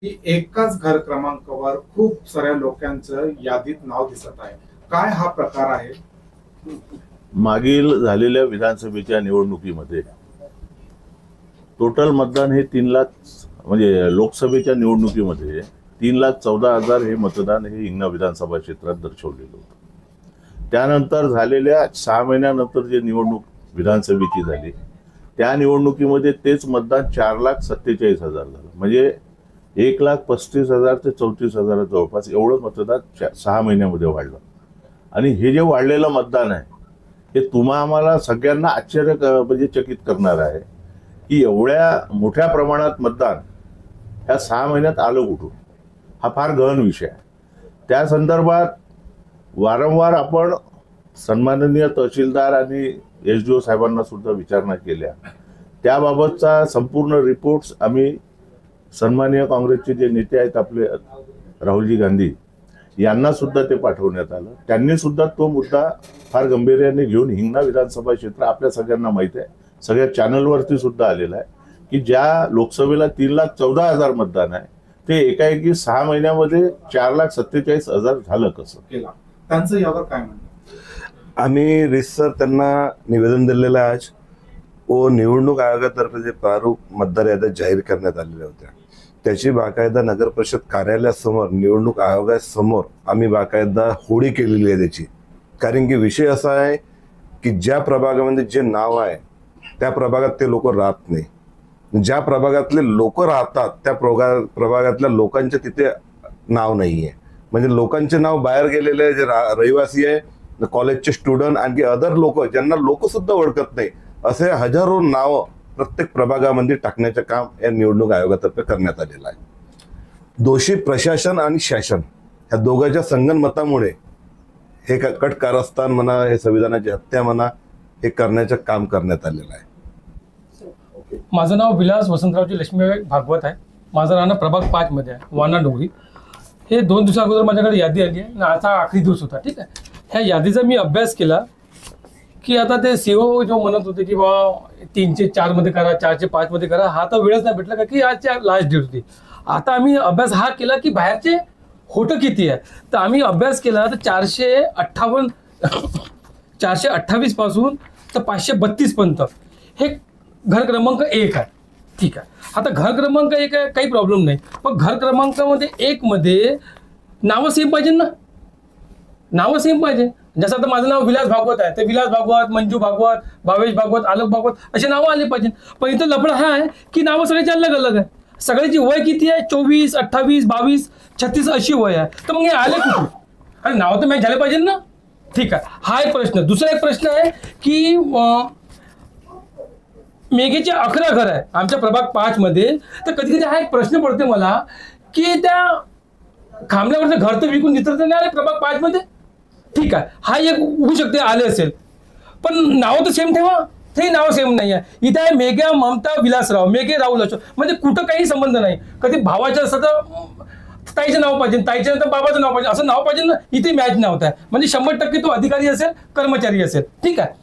की एकाच घर क्रमांकावर खूप साऱ्या लोकांचं यादीत नाव दिसत आहे. काय हा प्रकार आहे? मागील झालेल्या विधानसभेच्या निवडणुकीमध्ये टोटल मतदान हे 3 लाख, म्हणजे लोकसभेच्या निवडणुकीमध्ये 3,14,000 हे मतदान हे हिंगणा विधानसभा क्षेत्रात दर्शवलेलं होतं. त्यानंतर झालेल्या 6 महिन्यानंतर जे निवडणूक विधानसभेची झाली त्या निवडणुकीमध्ये तेच मतदान 4,47,000 झालं. म्हणजे 1,35,000 ते 34,000 जवळपास एवढं मतदान 6 महिन्यामध्ये वाढलं. आणि हे जे वाढलेलं मतदान आहे हे तुम्हा आम्हाला सगळ्यांना म्हणजे चकित करणार आहे की एवढ्या मोठ्या प्रमाणात मतदान ह्या 6 महिन्यात आलं कुठून, हा फार गहन विषय आहे. त्या संदर्भात वारंवार आपण सन्माननीय तहसीलदार आणि SDO साहेबांना सुद्धा विचारणा केल्या. त्याबाबतचा संपूर्ण रिपोर्ट्स आम्ही सन्माननीय काँग्रेसचे जे नेते आहेत आपले राहुलजी गांधी यांना सुद्धा ते पाठवण्यात आलं. त्यांनी सुद्धा तो मुद्दा फार गंभीर्याने घेऊन हिंगणा विधानसभा क्षेत्र आपल्या सगळ्यांना माहिती आहे, सगळ्या चॅनलवरती सुद्धा आलेला आहे की ज्या लोकसभेला 3,14,000 मतदान आहे ते एकाएकी 6 महिन्यामध्ये 4,47,000 झालं कसं केला. त्यांचं यावर काय म्हणणं? आम्ही रितसर त्यांना निवेदन दिलेलं आहे आज व निवडणूक आयोगातर्फे जे प्रारूप मतदार याद्या जाहीर करण्यात आलेल्या होत्या त्याची बाकायदा नगर परिषद कार्यालयासमोर निवडणूक आयोगासमोर आम्ही बाकायदा होळी केलेली आहे त्याची. कारण की विषय असा आहे की ज्या प्रभागामध्ये जे नाव आहे त्या प्रभागात ते लोक राहत नाही, ज्या प्रभागातले लोक राहतात त्या प्रभागातल्या लोकांचे तिथे नाव नाही आहे. म्हणजे लोकांचे नाव बाहेर गेलेले जे रहिवासी आहे, कॉलेजचे स्टुडंट, आणखी अदर लोक ज्यांना लोक सुद्धा ओळखत नाही असे हजारो नाव प्रत्येक प्रभागामध्ये टाकण्याचे काम या निवडणूक आयोगातर्फे करण्यात आलेलं आहे. दोषी प्रशासन आणि शासन ह्या दोघांच्या संगनमतामुळे हे कट कारस्थान म्हणा, हे संविधानाची हत्या म्हणा, हे करण्याचं काम करण्यात आलेलं आहे. माझं नाव विलास वसंतरावजी लक्ष्मी भागवत आहे. माझं राहणं प्रभाग 5 मध्ये आहे, वाना डोंगरी. हे 2 दिवसाअगोदर माझ्याकडे यादी आली आहे आणि आता आखरी दिवस होता. ठीक आहे, ह्या यादीचा मी अभ्यास केला की आता ते CO जो म्हणत होते की बाबा 3चे 4 मध्ये करा, 4चे 5 मध्ये करा, हा तर वेळच नाही भेटला का की आजच्या लास्ट डेट होती. आता आम्ही अभ्यास हा केला की बाहेरचे होतं किती आहे, तर आम्ही अभ्यास केला तर 428 पासून तर 532 पर्यंत हे घर क्रमांक 1 आहे. ठीक आहे, आता घर क्रमांक 1 आहे, काही प्रॉब्लेम नाही. पण घर क्रमांकामध्ये 1 मध्ये नावं सेम पाहिजे ना, नावं सेम पाहिजे. जसं आता माझं नाव विलास भागवत आहे तर विलास भागवत, मंजू भागवत, भावेश भागवत, आलोक भागवत असे नावं आले पाहिजे. पण इथं लफडा हा आहे की नावं सगळ्याची अलग अलग आहे. सगळ्याची वय किती आहे? 24, 28, 22, 36 अशी वय आहे. तर मग हे आले कुठे? अरे नाव तर मॅच झाले पाहिजे ना. ठीक आहे, हा एक प्रश्न. दुसरा एक प्रश्न आहे की मेघेचे 11 घर आहे आमच्या प्रभाग 5 मध्ये. तर कधी कधी हा एक प्रश्न पडते मला की त्या खांबल्यावरचं घर तर विकून इतर तर नाही आले प्रभाग 5 मध्ये. ठीक आहे, हा एक होऊ शकते आले असेल, पण नावं तर सेम ठेवा. ते नाव सेम नाही आहे. इथे आहे मेघ्या ममता विलासराव, मेघे राहुल अशोक, म्हणजे कुठं काही संबंध नाही. कधी भावाचं असतं तर ताईचं नाव पाहिजे, ताईच्या नंतर बाबाचं नाव पाहिजे, असं नाव पाहिजे ना. इथे मॅच नव्हता आहे. म्हणजे 100% तो अधिकारी असेल, कर्मचारी असेल. ठीक आहे,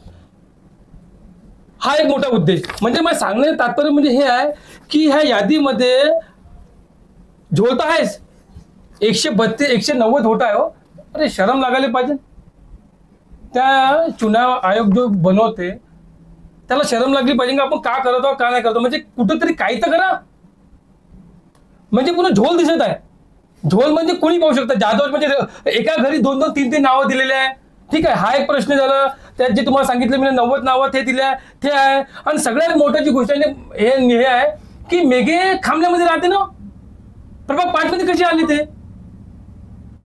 हा एक मोठा उद्देश. म्हणजे मला सांगण्याचं तात्पर्य म्हणजे हे आहे की ह्या यादीमध्ये झोल तर आहेच, 132 190 होत आहे. हो, अरे शरम लागायला पाहिजे. त्या चुनाव आयोग जो बनवते त्याला शरम लागली पाहिजे का आपण का करत आहोत, का नाही करतो. म्हणजे कुठंतरी काही तर करा. म्हणजे पुन्हा झोल दिसत आहे. झोल म्हणजे कोणी पाहू शकतं. जाधव म्हणजे एका घरी 2-2, 3-3 नावं दिलेले आहे. ठीक आहे, हा एक प्रश्न झाला. त्यात जे तुम्हाला सांगितलं मी 90 नावं ते दिले आहे, ते आहे. आणि सगळ्यात मोठी गोष्ट हे आहे की मेघे खांबल्यामध्ये राहते ना, प्रभाग 5 मध्ये कशी आली ते.